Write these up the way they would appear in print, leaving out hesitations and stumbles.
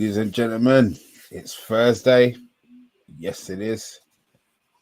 Ladies and gentlemen, it's Thursday. Yes, it is.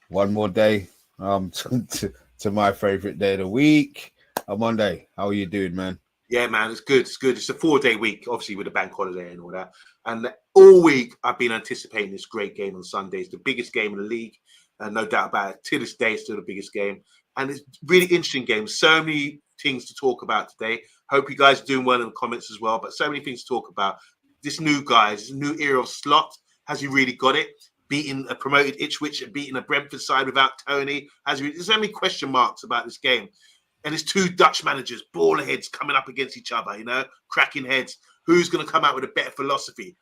One more day to my favorite day of the week. Monday. How are you doing, man? Yeah, man, it's good. It's good. It's a 4-day week, obviously, with the bank holiday and all that. And all week, I've been anticipating this great game on Sunday. It's the biggest game in the league, and no doubt about it. To this day, it's still the biggest game. And it's really interesting game. So many things to talk about today. Hope you guys are doing well in the comments as well. But so many things to talk about. This new guy, this new era of Slot. Has he really got it? Beating a promoted Ipswich and beating a Brentford side without Tony. There's so many question marks about this game. And it's two Dutch managers, baller heads coming up against each other, cracking heads. Who's going to come out with a better philosophy?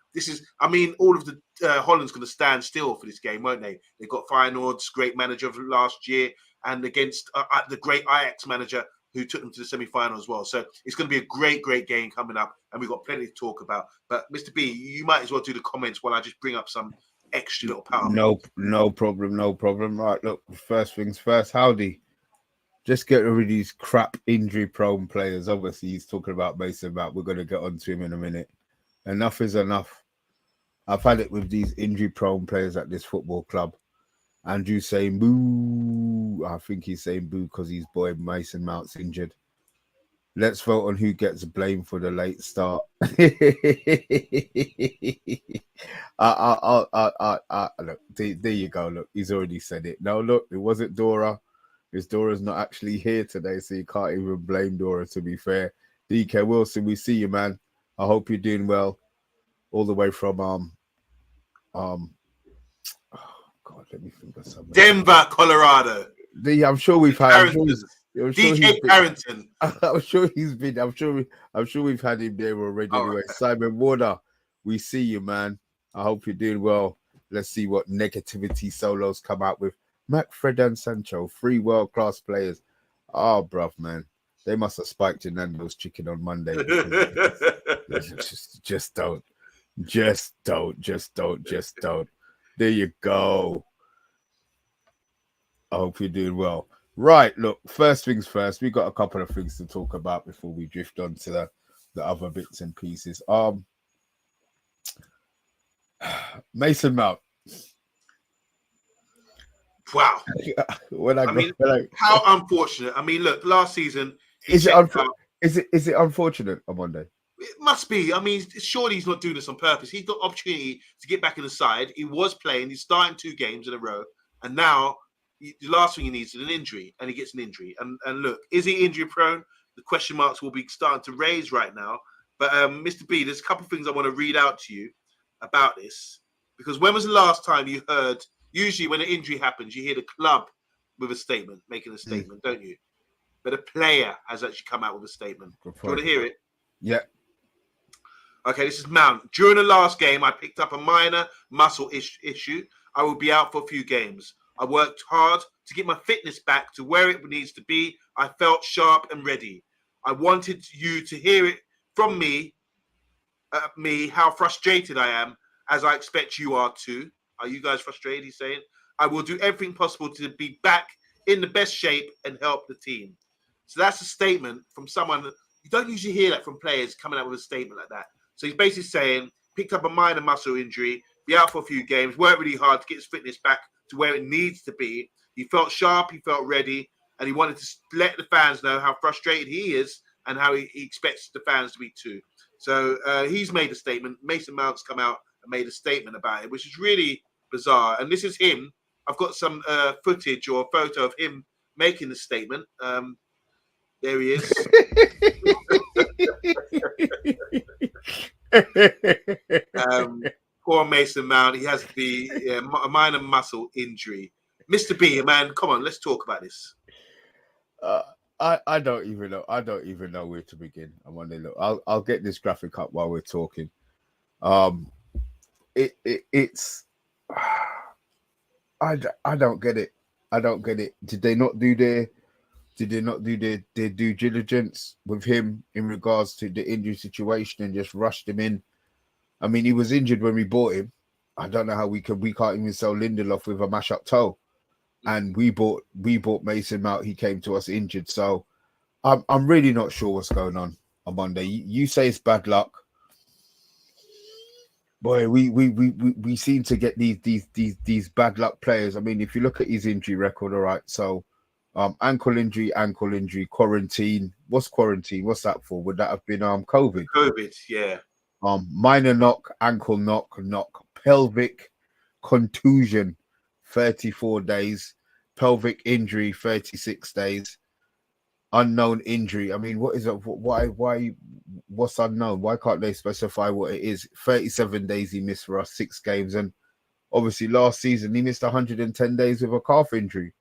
All of the Holland's going to stand still for this game, won't they? They've got Feyenoord's great manager of last year and against the great Ajax manager who took them to the semi-final as well. So it's going to be a great, great game coming up, and we've got plenty to talk about. But Mr. B, you might as well do the comments while I just bring up some extra little power. No problem. Right, look, first things first, howdy. Just get rid of these crap injury-prone players. Obviously, he's talking about Mason Mount. We're going to get onto him in a minute. Enough is enough. I've had it with these injury-prone players at this football club. Andrew saying boo. I think he's saying boo because his boy Mason Mount's injured. Let's vote on who gets blamed for the late start. Look, there you go. Look, he's already said it. No, look, it wasn't Dora. Because Dora's not actually here today, so you can't even blame Dora, to be fair. DK Wilson, we see you, man. I hope you're doing well. All the way from oh God, let me think of something. Denver, Colorado. I'm sure we've had DK Carrington. I'm sure he's been. I'm sure we've had him there already. All anyway, right. Simon Warner, we see you, man. I hope you're doing well. Let's see what negativity solos come out with. Mac, Fred, and Sancho, 3 world-class players. Oh, bruv, man. They must have spiked Nando's chicken on Monday. just don't. Just don't. There you go. I hope you're doing well. Right, look, first things first. We got a couple of things to talk about before we drift on to the other bits and pieces. Mason Mount. Wow. How unfortunate. Look, last season... Is it unfortunate on Monday? It must be. Surely he's not doing this on purpose. He's got opportunity to get back in the side. He was playing. He's starting 2 games in a row. And now, the last thing he needs is an injury. And he gets an injury. And look, is he injury prone? The question marks will be starting to raise right now. But, Mr. B, there's a couple of things I want to read out to you about this. Because when was the last time you heard... Usually when an injury happens, you hear the club with a statement, making a statement, don't you? But a player has actually come out with a statement. Do you want to hear it? Yeah. Okay, this is Mount. During the last game, I picked up a minor muscle issue. I will be out for a few games. I worked hard to get my fitness back to where it needs to be. I felt sharp and ready. I wanted you to hear it from me how frustrated I am, as I expect you are too. Are you guys frustrated? He's saying, I will do everything possible to be back in the best shape and help the team. So that's a statement from someone. You don't usually hear that from players coming out with a statement like that. So he's basically saying, picked up a minor muscle injury, be out for a few games, worked really hard to get his fitness back to where it needs to be. He felt sharp, he felt ready, and he wanted to let the fans know how frustrated he is and how he expects the fans to be too. So he's made a statement. Mason Mount's come out and made a statement about it, which is really bizarre. And this is him. I've got some footage or a photo of him making the statement. There he is. Poor Mason Mount. He has a minor muscle injury. Mr. B, man, come on, let's talk about this. I don't even know. I don't even know where to begin. I want to look. I'll get this graphic up while we're talking. It's. I don't get it. I don't get it. Did they not do their due diligence with him in regards to the injury situation and just rushed him in? I mean, he was injured when we bought him. I don't know how we can't even sell Lindelof with a mash up toe. And we bought Mason Mount. He came to us injured. So I'm really not sure what's going on Monday. You say it's bad luck. Boy, we seem to get these bad luck players. I mean, if you look at his injury record, all right. So, ankle injury, quarantine. What's quarantine? What's that for? Would that have been COVID? COVID, yeah. Minor knock, ankle knock, pelvic contusion, 34 days, pelvic injury, 36 days, unknown injury. I mean, what is it? What's unknown? Why can't they specify what it is? 37 days he missed for us, 6 games. And obviously last season he missed 110 days with a calf injury.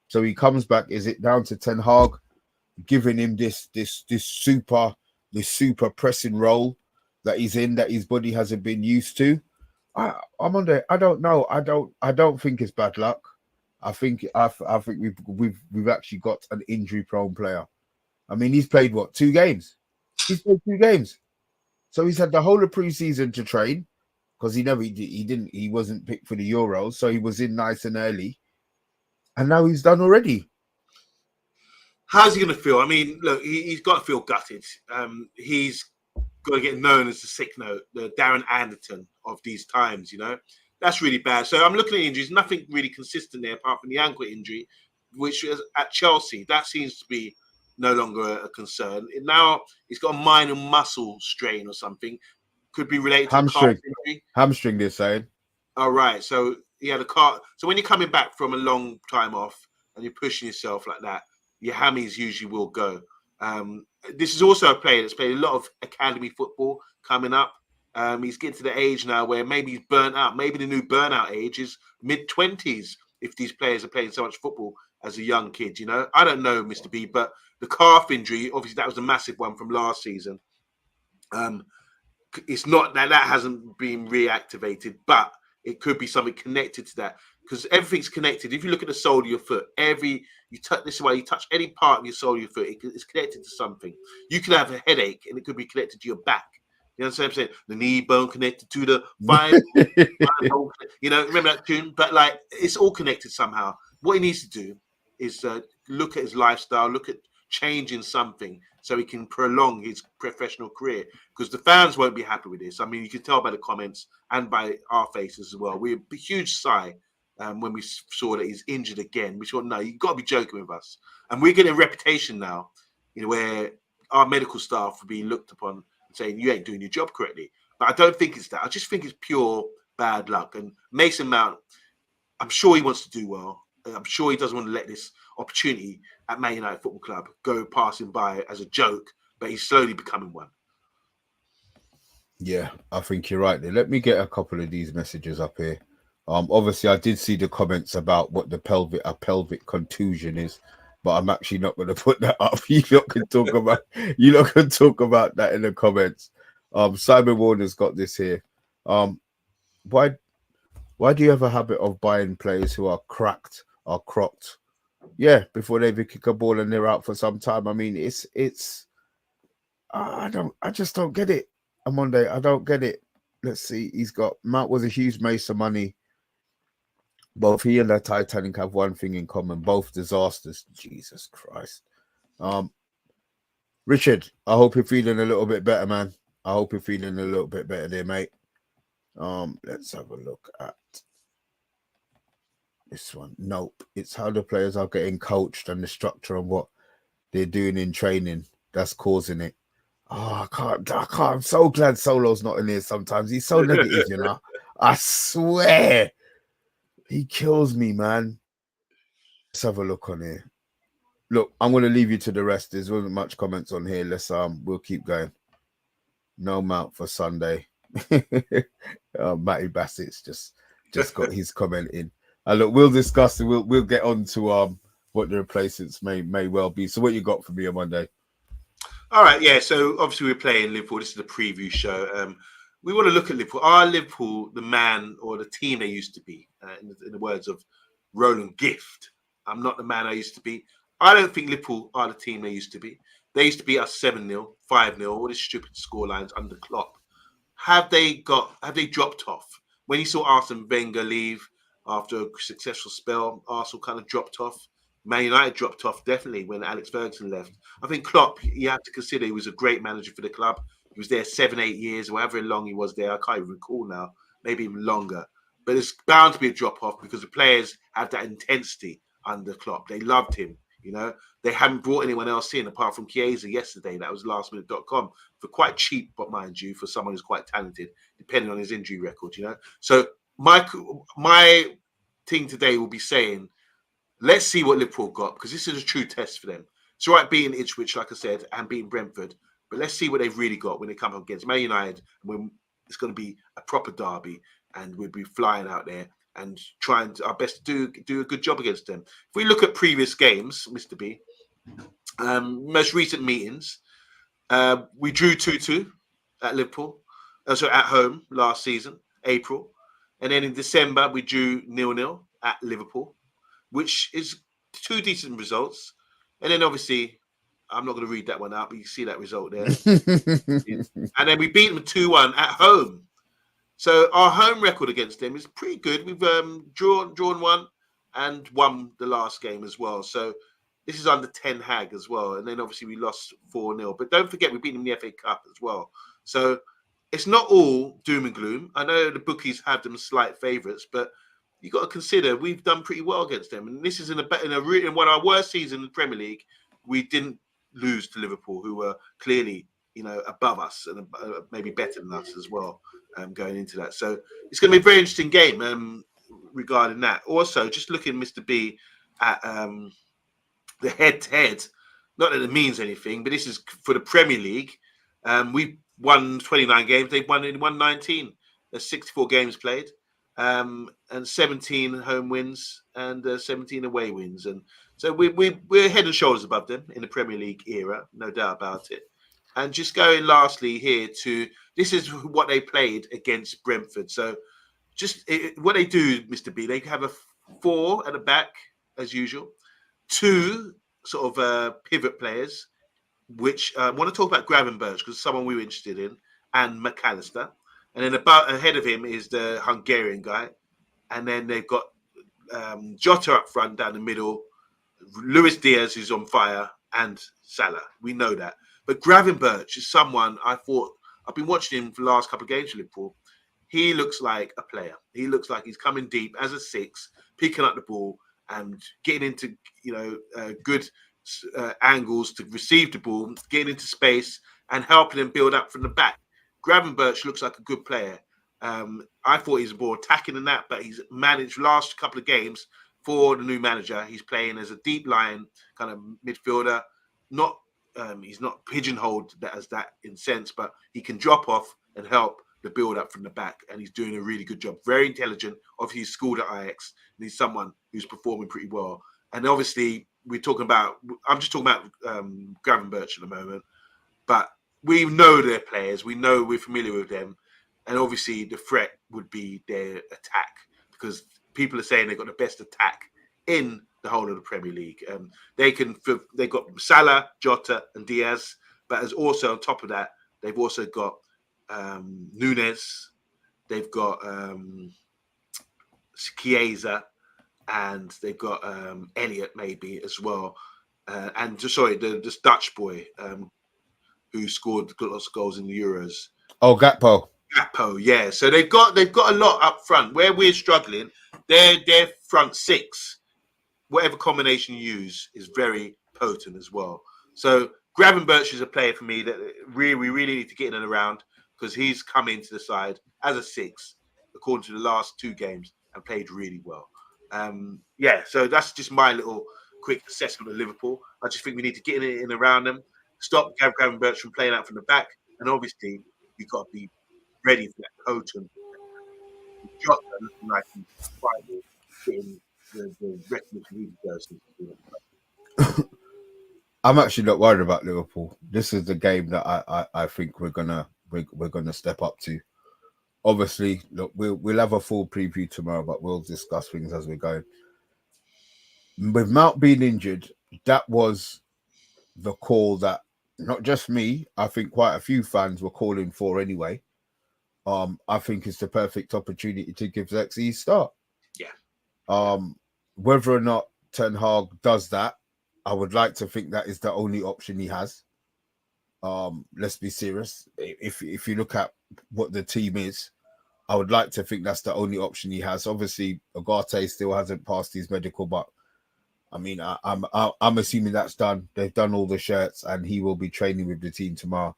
So he comes back. Is it down to Ten Hag giving him this super pressing role that he's in, that his body hasn't been used to? I'm on there. I don't know. I don't think it's bad luck. I think we've actually got an injury prone player. I mean, he's played what, 2 games? He's played 2 games. So he's had the whole of preseason to train, because he wasn't picked for the Euros, so he was in nice and early. And now he's done already. How's he going to feel? I mean, look, he's got to feel gutted. He's got to get known as the sick note, the Darren Anderton of these times, you know. That's really bad. So I'm looking at injuries, nothing really consistent there apart from the ankle injury, which is at Chelsea. That seems to be no longer a concern. And now he's got a minor muscle strain or something. Could be related to calf injury. Hamstring, they're saying. All right. So he had a car. So when you're coming back from a long time off and you're pushing yourself like that, your hammies usually will go. This is also a player that's played a lot of academy football coming up. He's getting to the age now where maybe he's burnt out. Maybe the new burnout age is mid-20s if these players are playing so much football as a young kid, you know. I don't know, Mr. B, but the calf injury, obviously that was a massive one from last season. It's not that hasn't been reactivated, but it could be something connected to that, because everything's connected. If you look at the sole of your foot, you touch any part of your sole of your foot, it's connected to something. You could have a headache and it could be connected to your back. You know what I'm saying? The knee bone connected to the spine. You know, remember that tune? But like, it's all connected somehow. What he needs to do is look at his lifestyle, look at changing something so he can prolong his professional career, because the fans won't be happy with this. I mean, you can tell by the comments and by our faces as well. We had a huge sigh when we saw that he's injured again. We thought, no, you've got to be joking with us. And we're getting a reputation now, you know, where our medical staff are being looked upon and saying you ain't doing your job correctly. But I don't think it's that. I just think it's pure bad luck. And Mason Mount, I'm sure he wants to do well. I'm sure he doesn't want to let this opportunity at Man United Football Club go passing by as a joke, but he's slowly becoming one. Yeah, I think you're right there. Let me get a couple of these messages up here. Obviously, I did see the comments about what a pelvic contusion is, but I'm actually not going to put that up. You lot can talk about that in the comments. Simon Warner's got this here. Why do you have a habit of buying players who are crocked? Yeah, before they even kick a ball and they're out for some time. I mean, I just don't get it. Monday, I don't get it. Let's see. Mount was a huge mace of money. Both he and the Titanic have one thing in common: both disasters. Jesus Christ. Richard, I hope you're feeling a little bit better, man. I hope you're feeling a little bit better there, mate. Let's have a look at this one. Nope. It's how the players are getting coached and the structure and what they're doing in training that's causing it. Oh, I can't. I'm so glad Solo's not in here sometimes. He's so negative, you know. I swear. He kills me, man. Let's have a look on here. Look, I'm going to leave you to the rest. There wasn't much comments on here. We'll keep going. No Mount for Sunday. Matty Bassett's just got his comment in. Look, we'll discuss. We'll get on to what the replacements may well be. So, what you got for me on Monday? All right, yeah. So obviously we're playing Liverpool. This is the preview show. We want to look at Liverpool. Are Liverpool the man or the team they used to be? In the words of Roland Gift, I'm not the man I used to be. I don't think Liverpool are the team they used to be. They used to beat us 7-0, 5-0, all these stupid scorelines under Klopp. Have they dropped off? When you saw Arsene Wenger leave after a successful spell, Arsenal kind of dropped off. Man United dropped off definitely when Alex Ferguson left. I think Klopp, you have to consider he was a great manager for the club. He was there 7-8 years, or however long he was there. I can't even recall now. Maybe even longer. But it's bound to be a drop off because the players have that intensity under Klopp. They loved him. You know, they haven't brought anyone else in apart from Chiesa yesterday. That was lastminute.com for quite cheap, but mind you, for someone who's quite talented, depending on his injury record. You know, so my thing today will be saying, let's see what Liverpool got, because this is a true test for them. It's all right beating Ipswich, like I said, and beating Brentford, but let's see what they've really got when they come up against Man United. When it's going to be a proper derby, and we'll be flying out there and trying our best to do a good job against them. If we look at previous games, Mr. B, most recent meetings, we drew 2-2 at Liverpool, so at home last season, April. And then in December, we drew 0-0 at Liverpool, which is 2 decent results. And then obviously, I'm not going to read that one out, but you see that result there. And then we beat them 2-1 at home. So our home record against them is pretty good. We've drawn one and won the last game as well. So this is under Ten Hag as well. And then obviously we lost 4-0. But don't forget, we beat them in the FA Cup as well. So it's not all doom and gloom. I know the bookies have them slight favourites, but you got to consider we've done pretty well against them. And this is in one of our worst seasons in the Premier League. We didn't lose to Liverpool, who were clearly, above us and maybe better than us as well, going into that. So it's going to be a very interesting game regarding that. Also, just looking, Mr. B, at the head-to-head, not that it means anything, but this is for the Premier League. We won 29 games. They've won 19. There's 64 games played, and 17 home wins and 17 away wins. And so we're head and shoulders above them in the Premier League era, no doubt about it. And just going lastly here this is what they played against Brentford. So what they do, Mr. B, they have a 4 at the back, as usual. 2 sort of pivot players, which I want to talk about Gravenberch, because someone we were interested in, and McAllister. And then ahead of him is the Hungarian guy. And then they've got Jota up front, down the middle, Luis Diaz, who's on fire, and Salah. We know that. But Gravenberch is someone I've been watching him for the last couple of games for Liverpool. He looks like a player. He looks like he's coming deep as a 6, picking up the ball and getting into good angles to receive the ball, getting into space and helping them build up from the back. Gravenberch looks like a good player. I thought he's more attacking than that, but he's managed last couple of games for the new manager. He's playing as a deep line kind of midfielder. He's not pigeonholed as that in sense, but he can drop off and help the build up from the back, and he's doing a really good job. Very intelligent. Obviously, he's schooled at Ajax, and he's someone who's performing pretty well. And obviously, I'm just talking about Gravenberch at the moment, but we know their players. We're familiar with them, and obviously, the threat would be their attack, because people are saying they've got the best attack in the whole of the Premier League. They've got Salah, Jota, and Diaz, but as also on top of that, they've also got Nunez, they've got Chiesa, and they've got Elliott maybe as well, and this Dutch boy who scored lots of goals in the Euros. Oh, Gakpo, yeah. So they've got a lot up front. Where we're struggling, their front 6, whatever combination you use, is very potent as well. So Gravenberch is a player for me that we really need to get in and around, because he's come into the side as a 6, according to the last 2 games, and played really well. So that's just my little quick assessment of Liverpool. I just think we need to get in and around them, stop Gravenberch from playing out from the back, and obviously you've got to be ready for that potent Jota looking like he's finally getting the recognition he deserves. I'm actually not worried about Liverpool. This is the game that I think we're gonna step up to. Obviously, look, we'll have a full preview tomorrow, but we'll discuss things as we go. With Mount being injured, that was the call that not just me, I think quite a few fans were calling for anyway. I think it's the perfect opportunity to give Zexy a start. Yeah. Whether or not Ten Hag does that, I would like to think that is the only option he has. let's be serious. If you look at what the team is, I would like to think that's the only option he has. Obviously, Agate still hasn't passed his medical, but I mean, I'm assuming that's done. They've done all the shirts, and he will be training with the team tomorrow.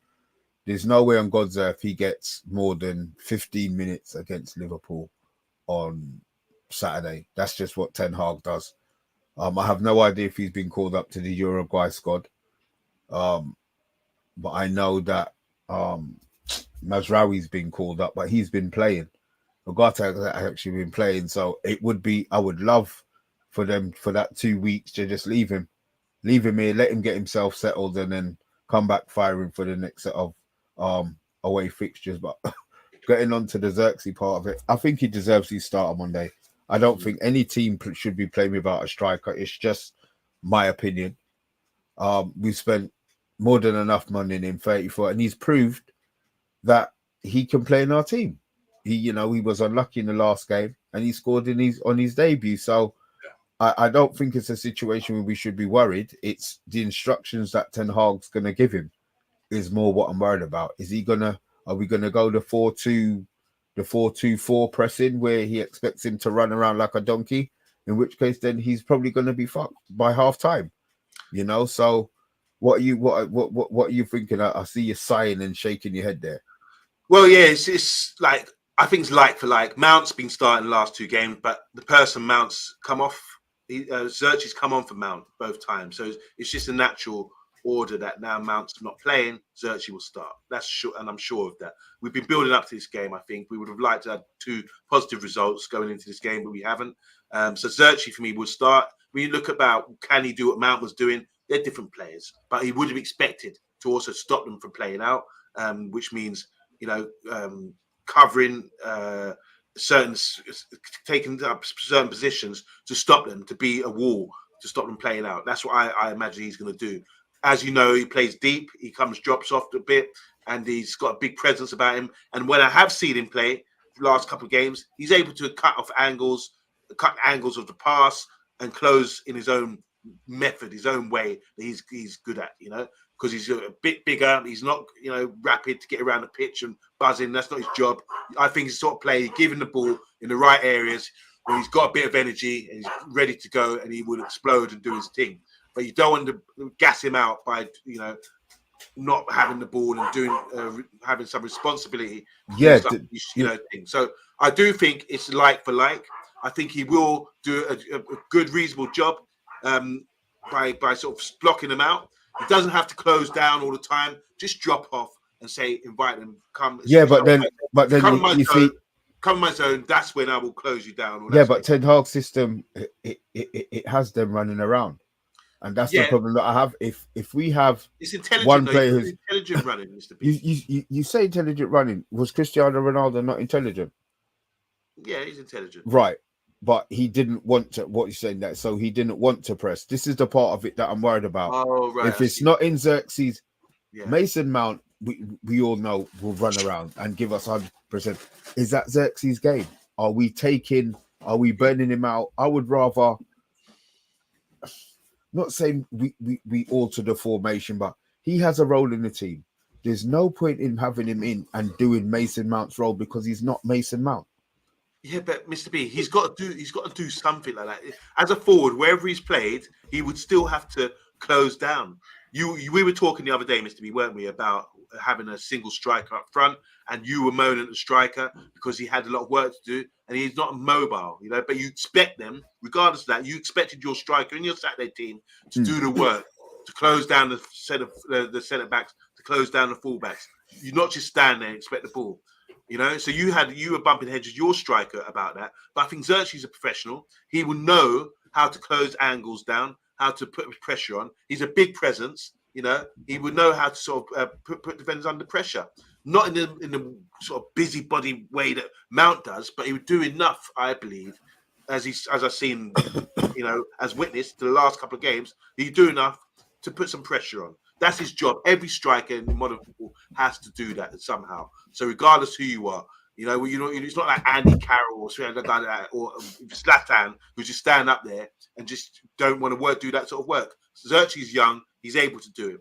There's no way on God's earth he gets more than 15 minutes against Liverpool on Saturday. That's just what Ten Hag does. I have no idea if he's been called up to the Uruguay squad. But I know that Mazraoui's been called up, but he's been playing. Agate has actually been playing. So it would be, I would love for them for that 2 weeks to just leave him here, let him get himself settled, and then come back firing for the next set of away fixtures. But getting on to the Xerxes part of it, I think he deserves his start on Monday. I don't think any team should be playing without a striker. It's just my opinion. We've spent more than enough money in him, 34, and he's proved that he can play in our team. He was unlucky in the last game, and he scored on his debut. So I don't think it's a situation where we should be worried. It's the instructions that Ten Hag's going to give him is more what I'm worried about. Are we going to go the 4-2-4 pressing where he expects him to run around like a donkey? In which case, then he's probably going to be fucked by half time. So what are you thinking? I see you sighing and shaking your head there. Well, yeah, it's like, I think it's like for like. Mount's been starting the last 2 games, but the person Mount's come off. Xerxes come on for Mount both times, so it's just a natural order that now Mount's not playing, Xerxes will start. That's sure, and I'm sure of that. We've been building up to this game. I think we would have liked to have 2 positive results going into this game, but we haven't. So Xerxes for me will start. When you look about can he do what Mount was doing, they're different players, but he would have expected to also stop them from playing out, which means covering taking up certain positions to stop them, to be a wall to stop them playing out. That's what I imagine he's going to do. As you know, he plays deep. He drops off a bit, and he's got a big presence about him. And when I have seen him play the last couple of games, he's able to cut angles of the pass and close in his own method, his own way that he's good at. Because he's a bit bigger. He's not, rapid to get around the pitch and buzzing. That's not his job. I think he's the sort of player, giving the ball in the right areas where he's got a bit of energy and he's ready to go, and he will explode and do his thing. But you don't want to gas him out by, not having the ball and doing having some responsibility. Yeah, thing. So I do think it's like for like. I think he will do a good, reasonable job by sort of blocking them out. He doesn't have to close down all the time. Just drop off and say, invite them, come. Yeah, but then you see, come in my zone. That's when I will close you down. Yeah, but Ten Hag's system, it has them running around, and that's the problem that I have. If we have one player who's intelligent running, Mr. B. You say intelligent running. Was Cristiano Ronaldo not intelligent? Yeah, he's intelligent. Right. But he didn't want to. What you're saying that, so he didn't want to press. This is the part of it that I'm worried about. Oh, right. If it's not in Xerxes, Mason Mount, we all know will run around and give us 100%. Is that Xerxes' game? Are we burning him out? I would rather not saying we alter the formation, but he has a role in the team. There's no point in having him in and doing Mason Mount's role because he's not Mason Mount. Yeah, but Mr. B, he's got to do something like that. As a forward, wherever he's played, he would still have to close down. We were talking the other day, Mr. B, weren't we, about having a single striker up front, and you were moaning at the striker because he had a lot of work to do, and he's not mobile, But you expect them, regardless of that, you expected your striker in your Saturday team to do the work, to close down the centre backs, to close down the fullbacks. You not just stand there and expect the ball. So you were bumping heads with your striker about that. But I think Xerxes is a professional. He will know how to close angles down, how to put pressure on. He's a big presence. He would know how to sort of put defenders under pressure. Not in the sort of busybody way that Mount does, but he would do enough, I believe, as I've seen, as witness to the last couple of games. He'd do enough to put some pressure on. That's his job. Every striker in modern football has to do that somehow. So regardless who you are, it's not like Andy Carroll or Zlatan who just stand up there and just don't want to do that sort of work. Xerxes is young. He's able to do it.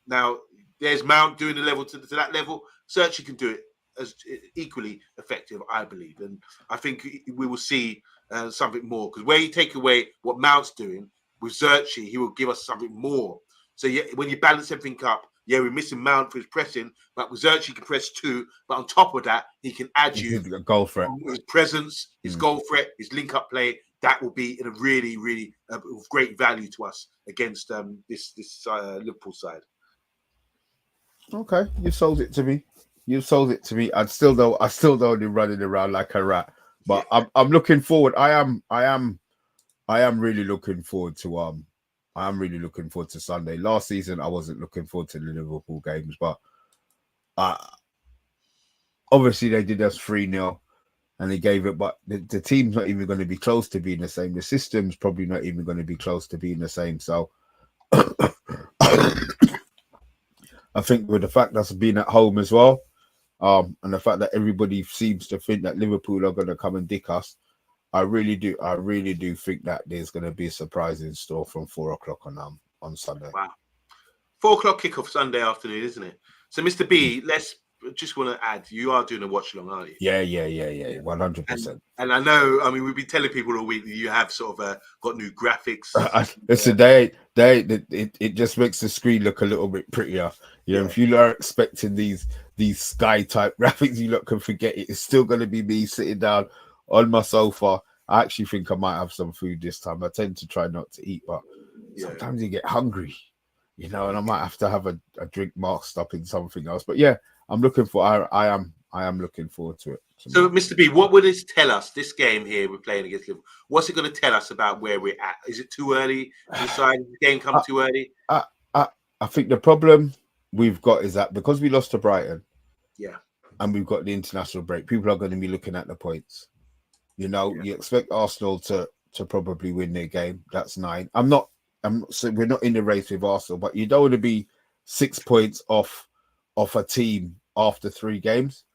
Now, there's Mount doing the level to that level. Searchy can do it as equally effective, I believe, and I think we will see something more, because where you take away what Mount's doing with Zerchi, he will give us something more. So yeah, when you balance everything up, yeah, we're missing Mount for his pressing, but with Zerchi he can press 2, but on top of that, he can add you a goal threat, his presence, his goal threat, his link-up play. That will be in a really, really of great value to us against this Liverpool side. Okay, you sold it to me. You sold it to me. I still don't be running around like a rat. But I'm looking forward. I am really looking forward to I am really looking forward to Sunday. Last season I wasn't looking forward to the Liverpool games, but obviously they did us 3-0 and they gave it, but the team's not even going to be close to being the same. The system's probably not even going to be close to being the same. So I think with the fact that's been at home as well, and the fact that everybody seems to think that Liverpool are going to come and dick us, I really do think that there's going to be a surprise in store from 4:00 on Sunday. Wow, 4:00 kickoff Sunday afternoon, isn't it? So, Mr. B, let's just want to add, you are doing a watch along, aren't you? Yeah, 100%. And I know, I mean, we've been telling people all week that you have sort of got new graphics. Listen, it just makes the screen look a little bit prettier. You know, if you are expecting these sky type graphics, you lot can forget it. It's still going to be me sitting down on my sofa. I actually think I might have some food this time. I tend to try not to eat, but sometimes you get hungry, you know, and I might have to have a drink masked up in something else. But yeah, I'm looking for. I am looking forward to it. So, Mr. B, what will this tell us? This game here we're playing against Liverpool. What's it going to tell us about where we're at? Is it too early to decide? Did the game come too early? I think the problem we've got is that because we lost to Brighton, and we've got the international break, people are going to be looking at the points. You know, you expect Arsenal to probably win their game. That's 9. So we're not in the race with Arsenal, but you don't want to be 6 points off a team after 3 games.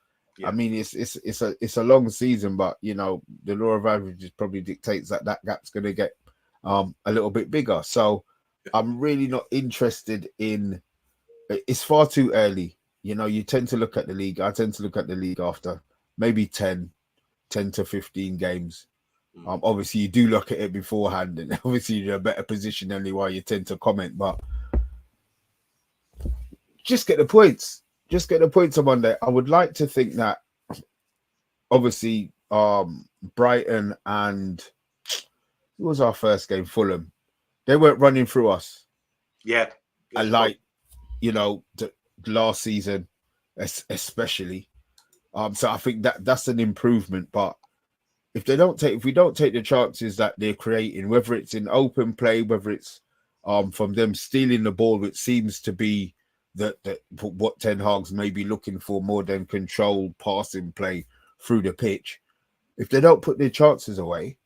I mean, it's a long season, but you know, the law of averages probably dictates that gap's going to get a little bit bigger. So I'm really not interested in. It's far too early. You know, you tend to look at the league. I tend to look at the league after maybe 10 to 15 games. Obviously, you do look at it beforehand, and obviously you're in a better position than you are. You tend to comment, but just get the points. Just get the points on Monday. I would like to think that obviously Brighton and it was our first game, Fulham. They weren't running through us. Yeah. And like, you know, the last season, especially. So I think that's an improvement. But if we don't take the chances that they're creating, whether it's in open play, whether it's from them stealing the ball, which seems to be that what Ten Hag's may be looking for more than controlled passing play through the pitch. If they don't put their chances away,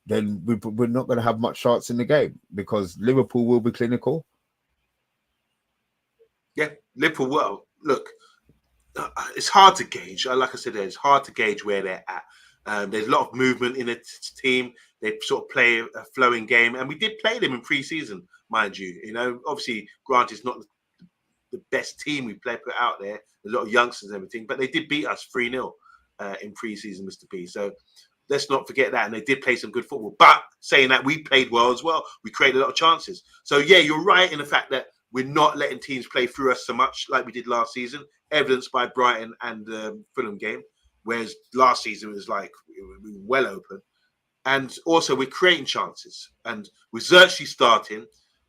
then we're not going to have much chance in the game because Liverpool will be clinical. Yeah, Liverpool. Well, look, it's hard to gauge. Like I said, it's hard to gauge where they're at. There's a lot of movement in the team. They sort of play a flowing game, and we did play them in pre-season, mind you. You know, obviously, granted, it's not the best team we put out there. A lot of youngsters and everything, but they did beat us 3-0 in pre-season, Mr. P. So let's not forget that. And they did play some good football. But saying that, we played well as well. We created a lot of chances. So yeah, you're right in the fact that we're not letting teams play through us so much like we did last season, evidenced by Brighton and the Fulham game. Whereas last season it was like we were well open. And also we're creating chances. And with Zerchi starting,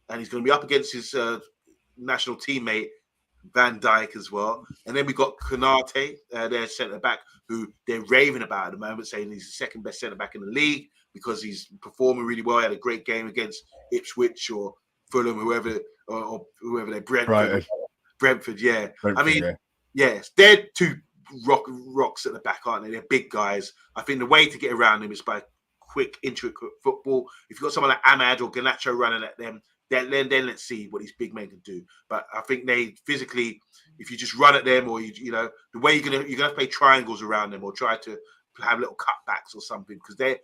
and he's going to be up against his national teammate Van Dijk as well, and then we got Konate, their centre back, who they're raving about at the moment, saying he's the second best centre back in the league because he's performing really well. He had a great game against Ipswich or Fulham, whoever they're Brentford. Yeah, I mean, yes, they're two rocks at the back, aren't they? They're big guys. I think the way to get around them is by quick, intricate football. If you've got someone like Ahmad or Garnacho running at them, then let's see what these big men can do. But I think they physically, if you just run at them, or you know, the way you're gonna play triangles around them, or try to have little cutbacks or something, because they're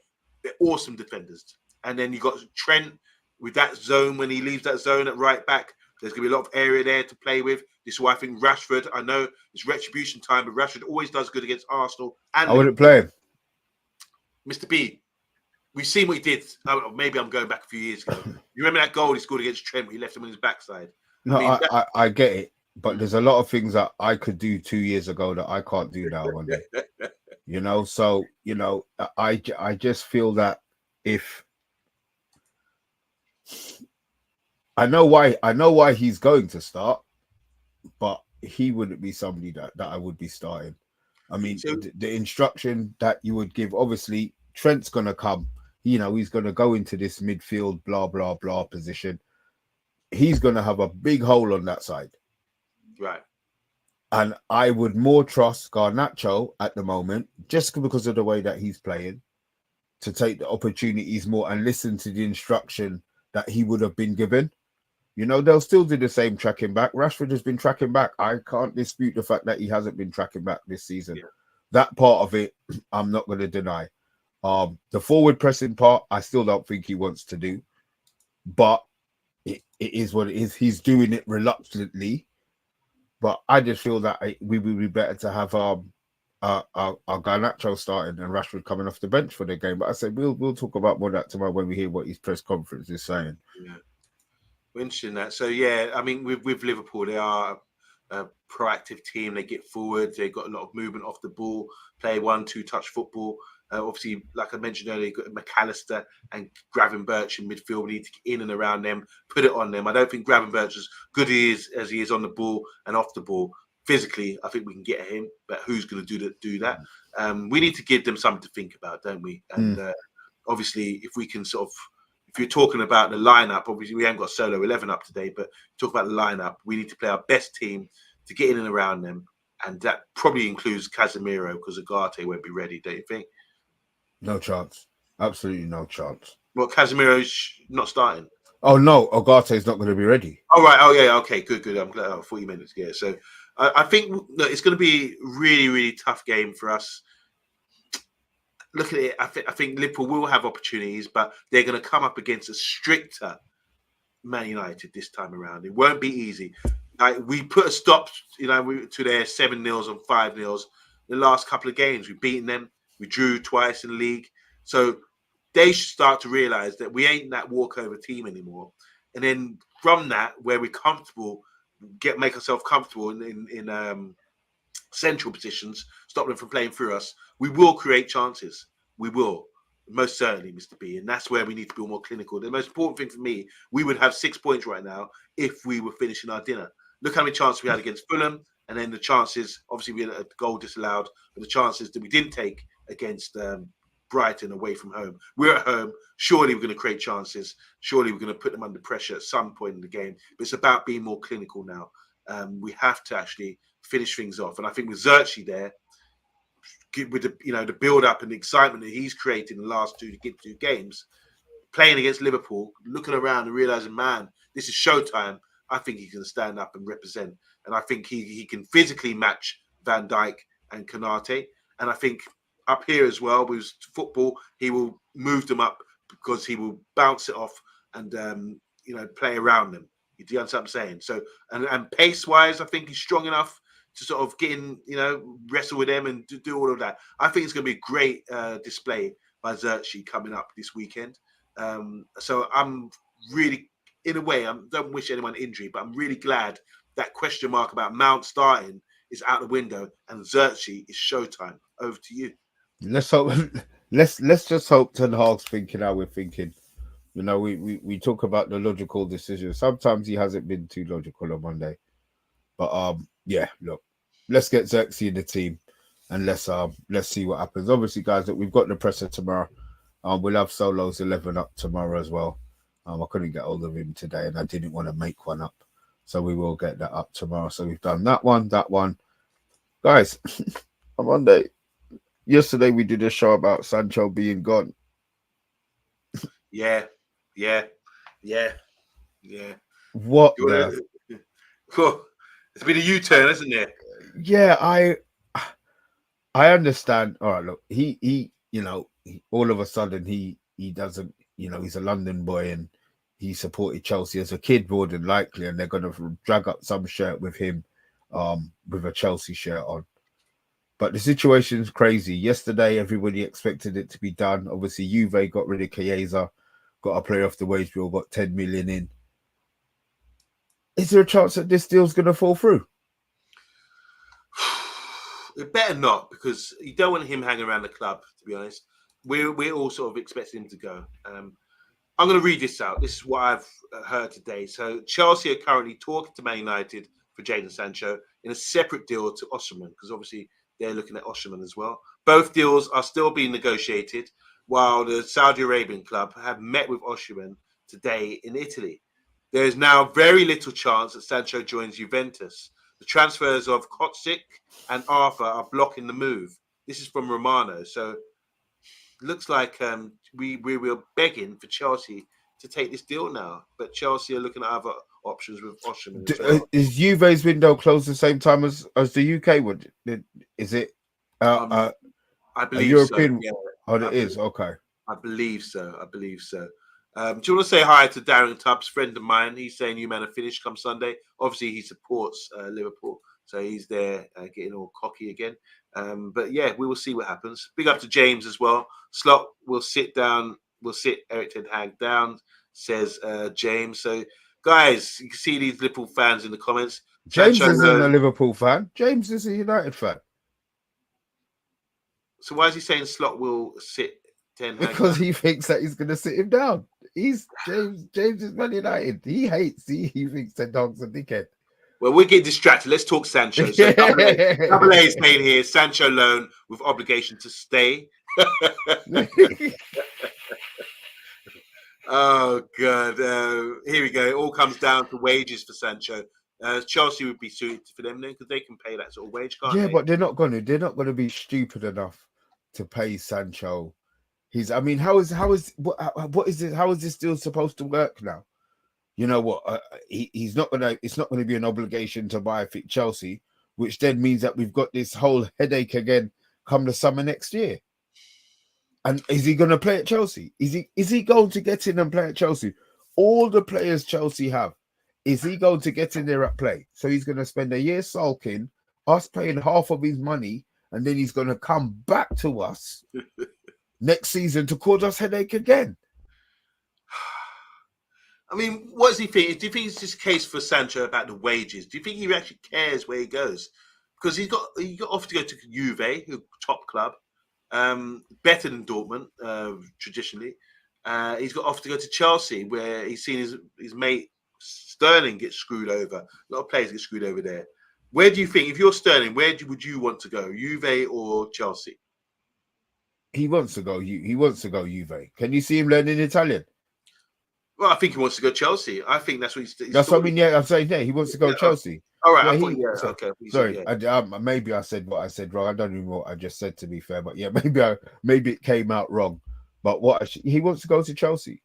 awesome defenders. And then you got Trent with that zone when he leaves that zone at right back. There's going to be a lot of area there to play with. This is why I think Rashford, I know it's retribution time, but Rashford always does good against Arsenal. And I wouldn't play him. Mr. B, we've seen what he did. Oh, maybe I'm going back a few years ago. You remember that goal he scored against Trent where he left him on his backside? No, I get it. But there's a lot of things that I could do 2 years ago that I can't do now, one day. You know, so, you know, I just feel that if I know why he's going to start, but he wouldn't be somebody that I would be starting. I mean, the instruction that you would give, obviously, Trent's going to come, you know, he's going to go into this midfield, blah, blah, blah position. He's going to have a big hole on that side. Right. And I would more trust Garnacho at the moment, just because of the way that he's playing, to take the opportunities more and listen to the instruction that he would have been given. You know, they'll still do the same tracking back. Rashford has been tracking back. I can't dispute the fact that he hasn't been tracking back this season. Yeah. That part of it, I'm not going to deny. The forward pressing part, I still don't think he wants to do. But it is what it is. He's doing it reluctantly. But I just feel that we would be better to have our Garnacho starting and Rashford coming off the bench for the game. But I said we'll talk about more of that tomorrow when we hear what his press conference is saying. Yeah. Interesting that. So yeah, I mean, with Liverpool, they are a proactive team. They get forward. They've got a lot of movement off the ball. Play 1-2 touch football. Obviously, like I mentioned earlier, you've got McAllister and Gravenberch in midfield. We need to get in and around them, put it on them. I don't think Gravenberch is good as he is on the ball and off the ball. Physically, I think we can get at him, but who's going to do that? We need to give them something to think about, don't we? And obviously, if we can sort of, if you're talking about the lineup, obviously we haven't got solo 11 up today, but talk about the lineup. We need to play our best team to get in and around them, and that probably includes Casemiro because Ugarte won't be ready, don't you think? No chance. Absolutely no chance. Well, Casemiro's not starting. Oh no, Ugarte's not going to be ready. Oh right. Oh yeah. Okay. Good. I'm glad. 40 minutes. Yeah. So I think it's going to be a really, really tough game for us. Look at it. I think Liverpool will have opportunities, but they're going to come up against a stricter Man United this time around. It won't be easy. Like, we put a stop, to their 7-0 and 5-0. The last couple of games, we've beaten them. We drew twice in the league. So they should start to realise that we ain't that walkover team anymore. And then from that, where we're comfortable, make ourselves comfortable in central positions, stop them from playing through us, we will create chances. We will. Most certainly, Mr. B. And that's where we need to be more clinical. The most important thing for me, we would have 6 points right now if we were finishing our dinner. Look how many chances we had against Fulham. And then the chances, obviously we had a goal disallowed, but the chances that we didn't take against Brighton away from home. We're at home. Surely we're going to create chances. Surely we're going to put them under pressure at some point in the game. But it's about being more clinical now. We have to actually finish things off. And I think with Xerxes there, with the build-up and the excitement that he's created in the last two games, playing against Liverpool, looking around and realising, man, this is showtime. I think he's going to stand up and represent. And I think he can physically match Van Dijk and Konate. And I think up here as well, with football, he will move them up because he will bounce it off and, play around them. Do you understand what I'm saying? So, and pace-wise, I think he's strong enough to sort of get in, wrestle with them and do all of that. I think it's going to be a great display by Xerxes coming up this weekend. So I'm really, in a way, I don't wish anyone injury, but I'm really glad that question mark about Mount starting is out the window and Xerxes is showtime. Over to you. Let's hope. Let's just hope Ten Hag's thinking how we're thinking. We talk about the logical decision. Sometimes he hasn't been too logical on Monday, but yeah. Look, let's get Xerxes in the team, and let's see what happens. Obviously, guys, that we've got the presser tomorrow. We'll have Solo's 11 up tomorrow as well. I couldn't get hold of him today, and I didn't want to make one up, so we will get that up tomorrow. So we've done that one, guys. On Monday. Yesterday we did a show about Sancho being gone. Yeah. What? It's been a U-turn, isn't it? Yeah, I understand. All right, look, he all of a sudden he doesn't, he's a London boy and he supported Chelsea as a kid, more than likely, and they're going to drag up some shirt with him, with a Chelsea shirt on. But the situation's crazy. Yesterday, everybody expected it to be done. Obviously, Juve got rid of Chiesa, got a player off the wage bill, got 10 million in. Is there a chance that this deal's going to fall through? It better not, because you don't want him hanging around the club, to be honest. We're all sort of expecting him to go. I'm going to read this out. This is what I've heard today. So Chelsea are currently talking to Man United for Jadon Sancho in a separate deal to Osimhen, because obviously they're looking at Osimhen as well. Both deals are still being negotiated, while the Saudi Arabian club have met with Osimhen today in Italy. There is now very little chance that Sancho joins Juventus. The transfers of Kostic and Arthur are blocking the move. This is from Romano. So looks like we were begging for Chelsea to take this deal now, but Chelsea are looking at other options with Osimhen as well. Is Juve's window closed the same time as the UK would? Is it I believe European? So. Yeah, Oh, it is. Okay. I believe so. Do you want to say hi to Darren Tubbs, friend of mine? He's saying you man are finished come Sunday. Obviously, he supports Liverpool, so he's there getting all cocky again. But yeah, we will see what happens. Big up to James as well. Slot will sit down. We'll sit Eric Ten Hag down, says James. So guys, you can see these Liverpool fans in the comments. James isn't a Liverpool fan. James is a United fan. So why is he saying Slot will sit Ten Hag because down? He thinks that he's going to sit him down. He's James is Man United. He hates. He thinks Ten Hag's a dickhead. Well, we're getting distracted. Let's talk Sancho. So Double A is saying here, Sancho loan with obligation to stay. Oh, God. Here we go. It all comes down to wages for Sancho. Chelsea would be suited for them then, because they can pay that sort of wage, can't they? Yeah, but they're not going to. They're not going to be stupid enough to pay Sancho. How is this deal supposed to work now? You know what? He's not gonna. It's not going to be an obligation to buy for Chelsea, which then means that we've got this whole headache again come the summer next year. And is he going to play at Chelsea? Is he going to get in and play at Chelsea? All the players Chelsea have, is he going to get in there at play? So he's going to spend a year sulking, us paying half of his money, and then he's going to come back to us next season to cause us headache again. I mean, what does he think? Do you think it's just a case for Sancho about the wages? Do you think he actually cares where he goes? Because he got off to go to Juve, who top club, better than Dortmund traditionally. He's got off to go to Chelsea, where he's seen his mate Sterling get screwed over. A lot of players get screwed over there. Where do you think, if you're Sterling, would you want to go, Juve or Chelsea? He wants to go. He wants to go Juve. Can you see him learning Italian? Well, I think he wants to go Chelsea. I think that's what he's that's what I mean. Yeah, I'm saying he wants to go Chelsea. All right. Okay. Sorry, maybe I said what I said wrong. I don't know what I just said, to be fair. But yeah, maybe it came out wrong. But he wants to go to Chelsea.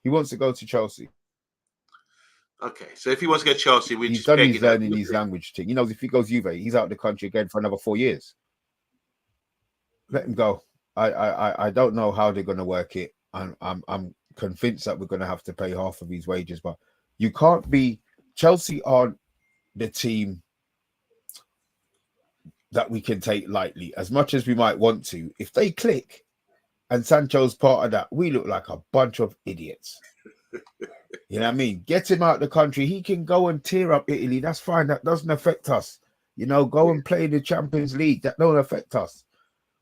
He wants to go to Chelsea. Okay, so if he wants to go to Chelsea, he's done his learning his language thing. He knows if he goes Juve, he's out of the country again for another 4 years. Let him go. I don't know how they're going to work it. I'm convinced that we're going to have to pay half of his wages, but you can't be. Chelsea aren't the team that we can take lightly, as much as we might want to. If they click and Sancho's part of that, we look like a bunch of idiots. You know what I mean? Get him out of the country. He can go and tear up Italy. That's fine. That doesn't affect us. Go and play the Champions League. That don't affect us.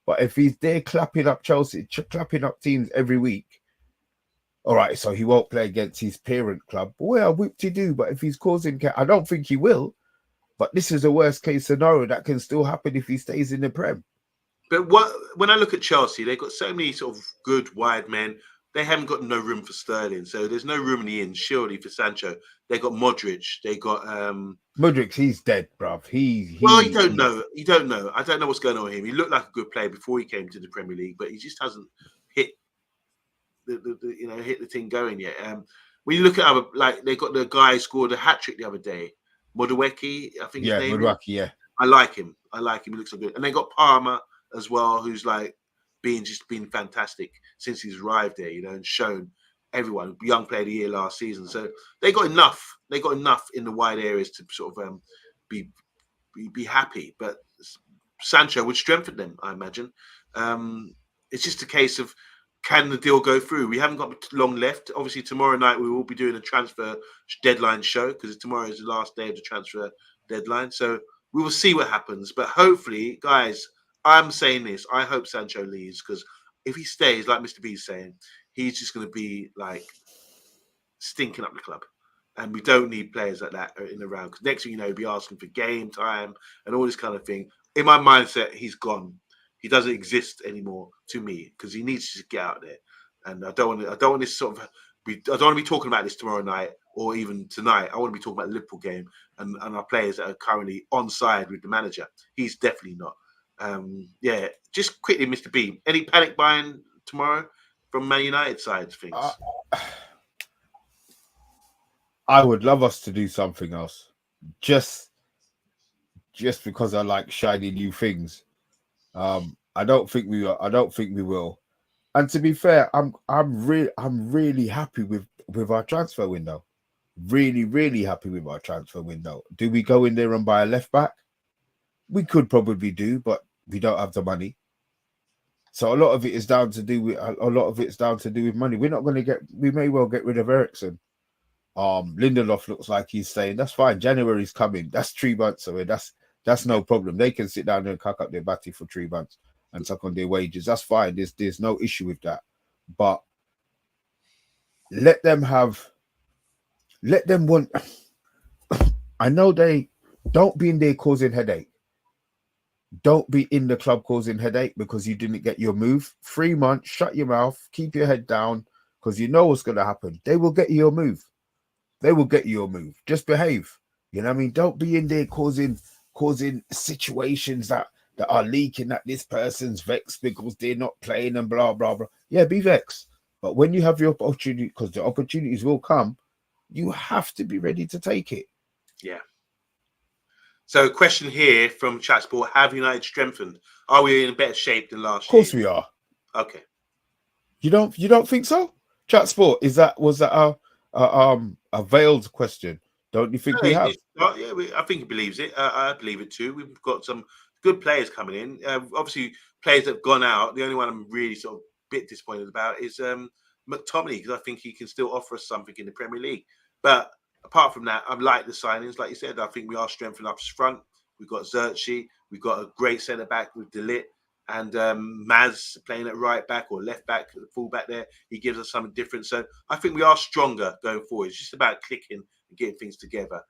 But if he's there clapping up Chelsea, clapping up teams every week, all right, so he won't play against his parent club. Well, whoop-de-doo. But if he's causing, I don't think he will. But this is a worst case scenario that can still happen if he stays in the Prem. But when I look at Chelsea, they've got so many sort of good wide men. They haven't got no room for Sterling, so there's no room in the inn, surely, for Sancho. They got Modric. They got Modric. He's dead, bruv. You don't know. You don't know. I don't know what's going on with him. He looked like a good player before he came to the Premier League, but he just hasn't hit hit the thing going yet. When you look at other, like, they got the guy who scored a hat trick the other day, Modric, I think his name. Modric, yeah. I like him. He looks so good. And they got Palmer as well, who's like been fantastic since he's arrived there, and shown everyone, young player of the year last season. So they got enough. They got enough in the wide areas to sort of be happy. But Sancho would strengthen them, I imagine. It's just a case of, can the deal go through? We haven't got long left. Obviously, tomorrow night we will be doing a transfer deadline show because tomorrow is the last day of the transfer deadline. So we will see what happens. But hopefully, guys, I'm saying this. I hope Sancho leaves, because if he stays, like Mr. B is saying, he's just going to be like stinking up the club. And we don't need players like that in the round, because next thing you know, he'll be asking for game time and all this kind of thing. In my mindset, he's gone. He doesn't exist anymore to me, because he needs to get out there. And I don't want this sort of. I don't want to be talking about this tomorrow night or even tonight. I want to be talking about the Liverpool game and our players that are currently on side with the manager. He's definitely not. Yeah, just quickly, Mr. B. Any panic buying tomorrow from Man United side of things? I would love us to do something else, just because I like shiny new things. I don't think we will. And to be fair, I'm really happy with our transfer window. Really happy with our transfer window. Do we go in there and buy a left back? We could probably do, but we don't have the money. So a lot of it is down to do with money. We're not going to get. We may well get rid of Ericsson. Lindelof looks like he's saying that's fine. January's coming. That's 3 months away. That's no problem. They can sit down and cock up their batty for 3 months and suck on their wages. That's fine. There's no issue with that. But let them want. I know they don't be in there causing headache. Don't be in the club causing headache because you didn't get your move. 3 months, shut your mouth, keep your head down, because you know what's going to happen. They will get you your move. They will get you your move. Just behave. You know what I mean? Don't be in there causing situations that are leaking that this person's vexed because they're not playing and blah, blah, blah. Yeah, be vexed. But when you have your opportunity, because the opportunities will come, you have to be ready to take it. Yeah. So, a question here from Chat Sport: have United strengthened? Are we in better shape than last year? Of course we are. Okay. You don't think so? Chat Sport, was that a veiled question? Don't you think we have? I think he believes it. I believe it too. We've got some good players coming in. Obviously, players that have gone out. The only one I'm really sort of a bit disappointed about is McTominay, because I think he can still offer us something in the Premier League. But apart from that, I like the signings. Like you said, I think we are strengthening up front. We've got Xerxes. We've got a great centre back with De Ligt, and Maz playing at right back or left back, full back there. He gives us something different. So I think we are stronger going forward. It's just about clicking and getting things together.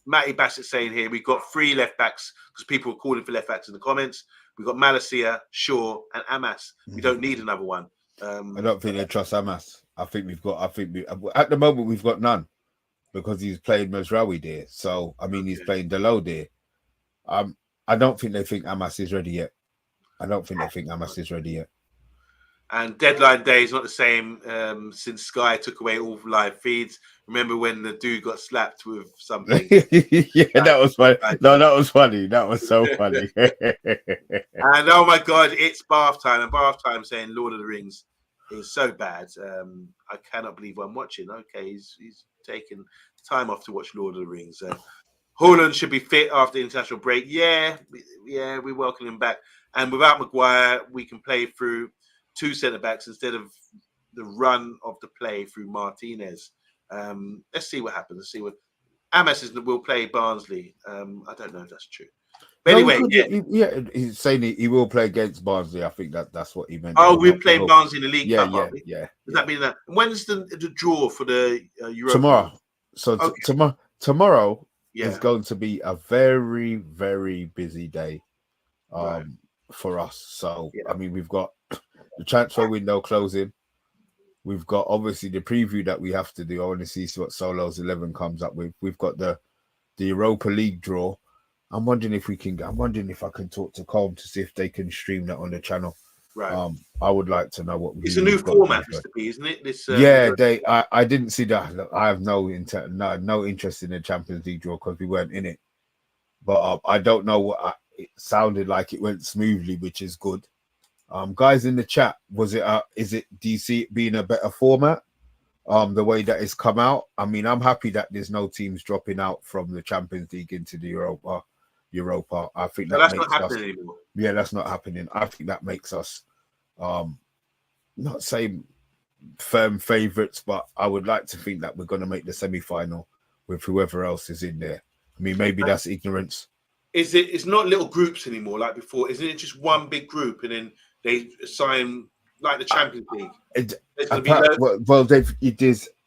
Matty Bassett saying here, we've got 3 left backs, because people are calling for left backs in the comments. We've got Malacia, Shaw, and Amas. We don't need another one. I don't think they trust Amas. At the moment we've got none, because he's playing Mazraoui there. So I mean, he's playing Delo there. I don't think they think Amas is ready yet. And deadline day is not the same since Sky took away all live feeds. Remember when the dude got slapped with something? Yeah, that was funny. No, that was funny. That was so funny. And oh my God, it's bath time. And bath time saying Lord of the Rings is so bad. I cannot believe what I'm watching. Okay, he's taking time off to watch Lord of the Rings. Haaland should be fit after the international break. Yeah, we welcome him back. And without Maguire, we can play through 2 centre backs instead of the run of the play through Martinez. Let's see what happens. Let's see what Amas will play Barnsley. I don't know if that's true. But anyway, he's saying he will play against Barnsley. I think that's what he meant. Oh, we're playing Barnsley in the League Cup. Yeah. Does that mean that? When's the draw for the Europa? Tomorrow. So okay. Tomorrow is going to be a very, very busy day for us. So I mean, we've got the transfer window closing. We've got obviously the preview that we have to do. I want to see what Solo's 11 comes up with. We've got the Europa League draw. I'm wondering if I can talk to Colm to see if they can stream that on the channel. Right. I would like to know what it's a new format, Mr. B, isn't it? This. I didn't see that. I have no interest in the Champions League draw because we weren't in it. But I don't know it sounded like it went smoothly, which is good. Guys in the chat, do you see it being a better format? The way that it's come out. I mean, I'm happy that there's no teams dropping out from the Champions League into the Europa. I think that's not happening anymore. Yeah, that's not happening. I think that makes us not saying firm favourites, but I would like to think that we're going to make the semi-final with whoever else is in there. I mean, maybe that's ignorance. It's not little groups anymore like before? Isn't it just one big group and then they assign like the Champions League?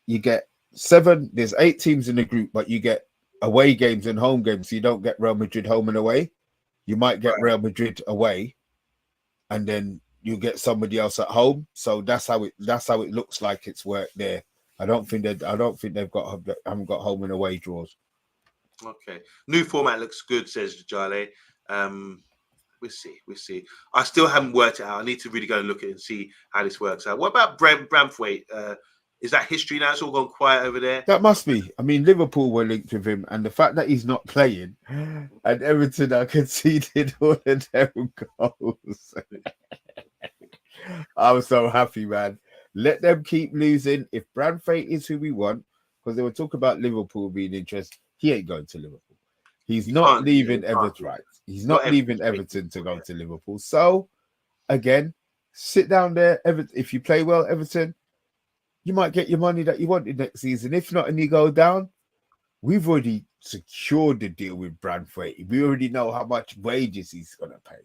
You get 7. There's 8 teams in the group, but you get away games and home games. So you don't get Real Madrid home and away. You might get Real Madrid away, and then you get somebody else at home. So that's how it looks like it's worked there. I don't think haven't got home and away draws. Okay, new format looks good, says Jale. We'll see. I still haven't worked it out. I need to really go and look at it and see how this works out. What about Bramthwaite? Is that history now? It's all gone quiet over there. That must be. I mean, Liverpool were linked with him, and the fact that he's not playing, and Everton are conceded all of them goals. I was so happy, man. Let them keep losing. If Bramthwaite is who we want, because they were talking about Liverpool being interested, he ain't going to Liverpool. He's not leaving Everton. Right. He's not leaving Everton to go to Liverpool. So, again, sit down there. If you play well, Everton, you might get your money that you wanted next season. If not, and you go down, we've already secured the deal with Bramthwaite. We already know how much wages he's going to pay.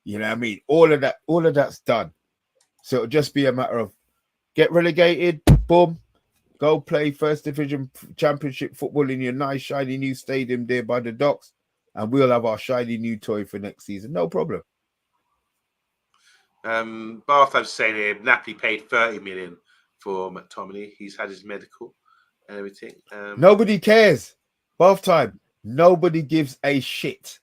You know what I mean? All of that's done. So it'll just be a matter of get relegated, boom, go play First Division Championship football in your nice, shiny new stadium there by the docks, and we'll have our shiny new toy for next season. No problem. Bartham's saying here, Napoli paid 30 million for McTominay. He's had his medical and everything. Nobody cares. Bath time. Nobody gives a shit.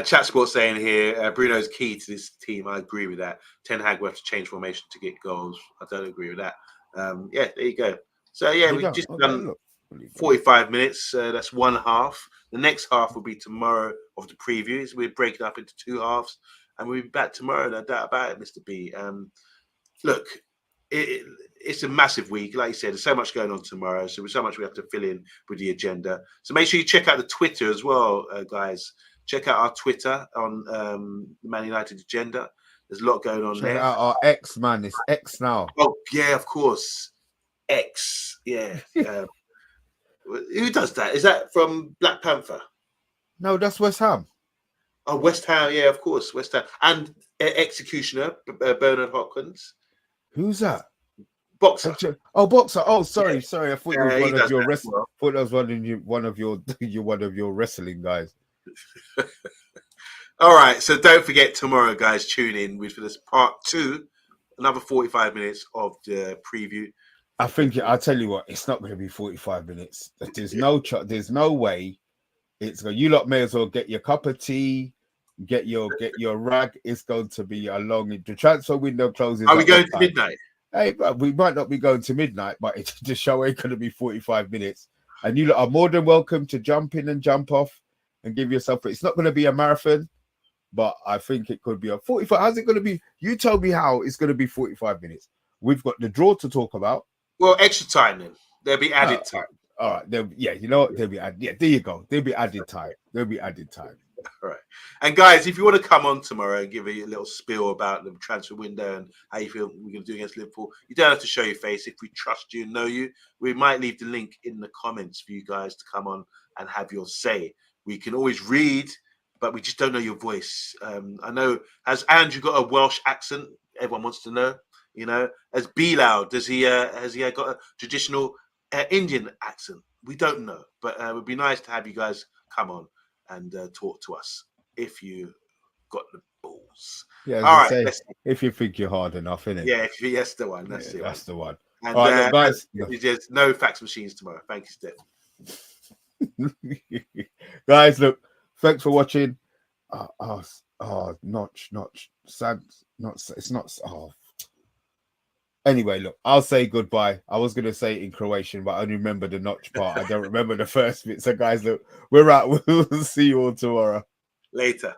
Chat Sports saying here, Bruno's key to this team. I agree with that. Ten Hag will have to change formation to get goals. I don't agree with that. Yeah, there you go. So, yeah, we've just done 45 minutes. That's one half. The next half will be tomorrow of the previews. We're breaking up into 2 halves, and we'll be back tomorrow. No doubt about it, Mr. B. Look, it's a massive week. Like you said, there's so much going on tomorrow. So there's so much we have to fill in with the agenda. So make sure you check out the Twitter as well, guys. Check out our Twitter on the Man United agenda. There's a lot going on there. Check out our X, man. It's X now. Oh, yeah, of course. X. Yeah. Who does that? Is that from Black Panther? No, that's West Ham. Oh, West Ham. Yeah, of course. West Ham. And Executioner, Bernard Hopkins. Who's that? Boxer. Oh, Boxer. Oh, sorry. I thought it was one of your wrestling guys. All right, so don't forget tomorrow, guys. Tune in for this part 2, another 45 minutes of the preview. I think I'll tell you what, it's not going to be 45 minutes. There's no way it's going. You lot may as well get your cup of tea, get your rag. It's going to be a long. The transfer window closes. Are we going to midnight? Hey, we might not be going to midnight, but the show ain't going to be 45 minutes. And you lot are more than welcome to jump in and jump off and give yourself. It's not going to be a marathon, but I think it could be a 45. How's it going to be? You told me how it's going to be 45 minutes. We've got the draw to talk about. Well, extra time then. There'll be added time. All right. You know what? There'll be added. Yeah, there you go. There'll be added time. All right. And guys, if you want to come on tomorrow and give a little spiel about the transfer window and how you feel we're going to do against Liverpool, you don't have to show your face. If we trust you and know you, we might leave the link in the comments for you guys to come on and have your say. We can always read, but we just don't know your voice. I know, has Andrew got a Welsh accent? Everyone wants to know. You know, as Bilal, has he got a traditional Indian accent? We don't know, but it would be nice to have you guys come on and talk to us if you got the balls. Yeah, all right. If you think you're hard enough, innit? Yeah, that's the one. That's the one. And all right, guys. There's no fax machines tomorrow. Thank you, Steph. Guys, look, thanks for watching. Anyway, look, I'll say goodbye. I was going to say it in Croatian, but I only remember the notch part. I don't remember the first bit. So, guys, look, we're out. We'll see you all tomorrow. Later.